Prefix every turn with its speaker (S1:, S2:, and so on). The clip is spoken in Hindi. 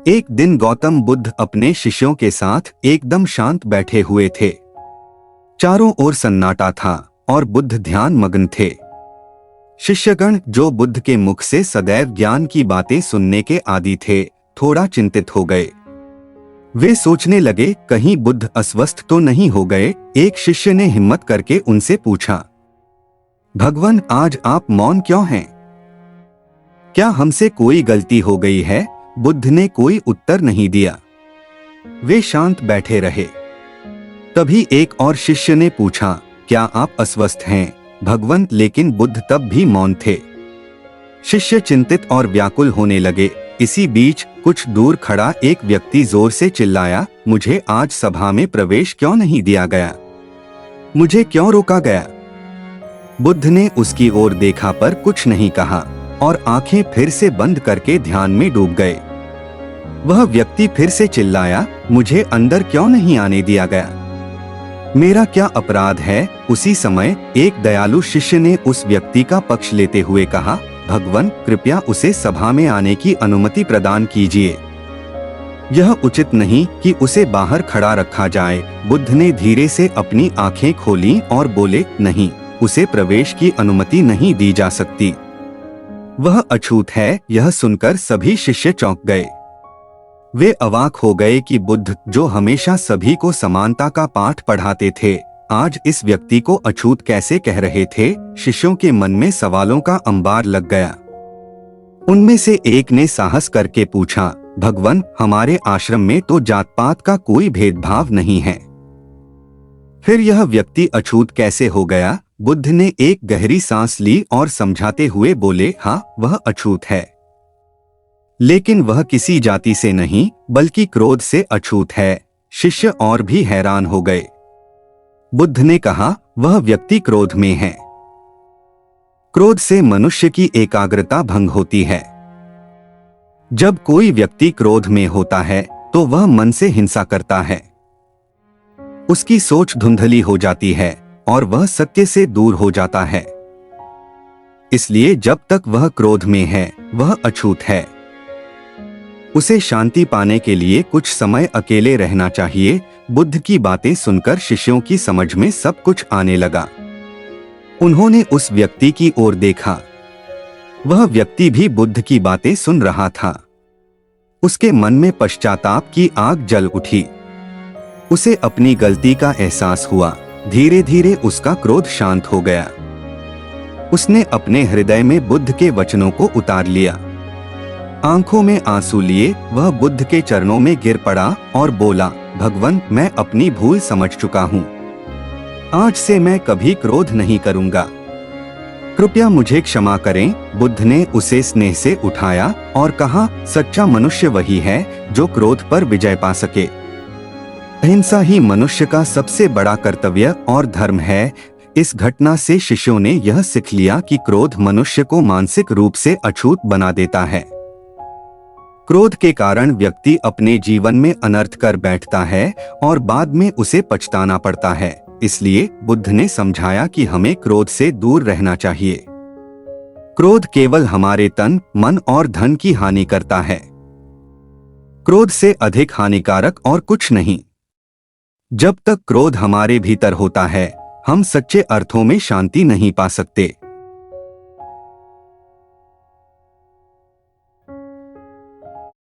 S1: एक दिन गौतम बुद्ध अपने शिष्यों के साथ एकदम शांत बैठे हुए थे। चारों ओर सन्नाटा था और बुद्ध ध्यान मग्न थे। शिष्यगण जो बुद्ध के मुख से सदैव ज्ञान की बातें सुनने के आदी थे, थोड़ा चिंतित हो गए। वे सोचने लगे कहीं बुद्ध अस्वस्थ तो नहीं हो गए। एक शिष्य ने हिम्मत करके उनसे पूछा, भगवान आज आप मौन क्यों हैं? क्या हमसे कोई गलती हो गई है? बुद्ध ने कोई उत्तर नहीं दिया। वे शांत बैठे रहे। तभी एक और शिष्य ने पूछा, क्या आप अस्वस्थ हैं भगवंत? लेकिन बुद्ध तब भी मौन थे। शिष्य चिंतित और व्याकुल होने लगे। इसी बीच कुछ दूर खड़ा एक व्यक्ति जोर से चिल्लाया, मुझे आज सभा में प्रवेश क्यों नहीं दिया गया? मुझे क्यों रोका गया? बुद्ध ने उसकी ओर देखा पर कुछ नहीं कहा और आंखें फिर से बंद करके ध्यान में डूब गए। वह व्यक्ति फिर से चिल्लाया, मुझे अंदर क्यों नहीं आने दिया गया? मेरा क्या अपराध है? उसी समय एक दयालु शिष्य ने उस व्यक्ति का पक्ष लेते हुए कहा, भगवान कृपया उसे सभा में आने की अनुमति प्रदान कीजिए। यह उचित नहीं कि उसे बाहर खड़ा रखा जाए। बुद्ध ने धीरे से अपनी आंखें खोलीं और बोले, नहीं, उसे प्रवेश की अनुमति नहीं दी जा सकती। वह अछूत है। यह सुनकर सभी शिष्य चौंक गए। वे अवाक हो गए कि बुद्ध जो हमेशा सभी को समानता का पाठ पढ़ाते थे, आज इस व्यक्ति को अछूत कैसे कह रहे थे। शिष्यों के मन में सवालों का अंबार लग गया। उनमें से एक ने साहस करके पूछा, भगवान हमारे आश्रम में तो जात पात का कोई भेदभाव नहीं है, फिर यह व्यक्ति अछूत कैसे हो गया? बुद्ध ने एक गहरी सांस ली और समझाते हुए बोले, हाँ वह अछूत है, लेकिन वह किसी जाति से नहीं बल्कि क्रोध से अछूत है। शिष्य और भी हैरान हो गए। बुद्ध ने कहा, वह व्यक्ति क्रोध में है। क्रोध से मनुष्य की एकाग्रता भंग होती है। जब कोई व्यक्ति क्रोध में होता है तो वह मन से हिंसा करता है। उसकी सोच धुंधली हो जाती है और वह सत्य से दूर हो जाता है। इसलिए जब तक वह क्रोध में है वह अछूत है। उसे शांति पाने के लिए कुछ समय अकेले रहना चाहिए। बुद्ध की बातें सुनकर शिष्यों की समझ में सब कुछ आने लगा। उन्होंने उस व्यक्ति की ओर देखा। वह व्यक्ति भी बुद्ध की बातें सुन रहा था। उसके मन में पश्चाताप की आग जल उठी। उसे अपनी गलती का एहसास हुआ। धीरे धीरे उसका क्रोध शांत हो गया। उसने अपने हृदय में बुद्ध के वचनों को उतार लिया। आंखों में आंसू लिए वह बुद्ध के चरणों में गिर पड़ा और बोला, भगवान मैं अपनी भूल समझ चुका हूँ। आज से मैं कभी क्रोध नहीं करूँगा। कृपया मुझे क्षमा करें। बुद्ध ने उसे स्नेह से उठाया और कहा, सच्चा मनुष्य वही है जो क्रोध पर विजय पा सके। अहिंसा ही मनुष्य का सबसे बड़ा कर्तव्य और धर्म है। इस घटना से शिष्यों ने यह सीख लिया कि क्रोध मनुष्य को मानसिक रूप से अछूत बना देता है। क्रोध के कारण व्यक्ति अपने जीवन में अनर्थ कर बैठता है और बाद में उसे पछताना पड़ता है। इसलिए बुद्ध ने समझाया कि हमें क्रोध से दूर रहना चाहिए। क्रोध केवल हमारे तन, मन और धन की हानि करता है। क्रोध से अधिक हानिकारक और कुछ नहीं। जब तक क्रोध हमारे भीतर होता है, हम सच्चे अर्थों में शांति नहीं पा सकते।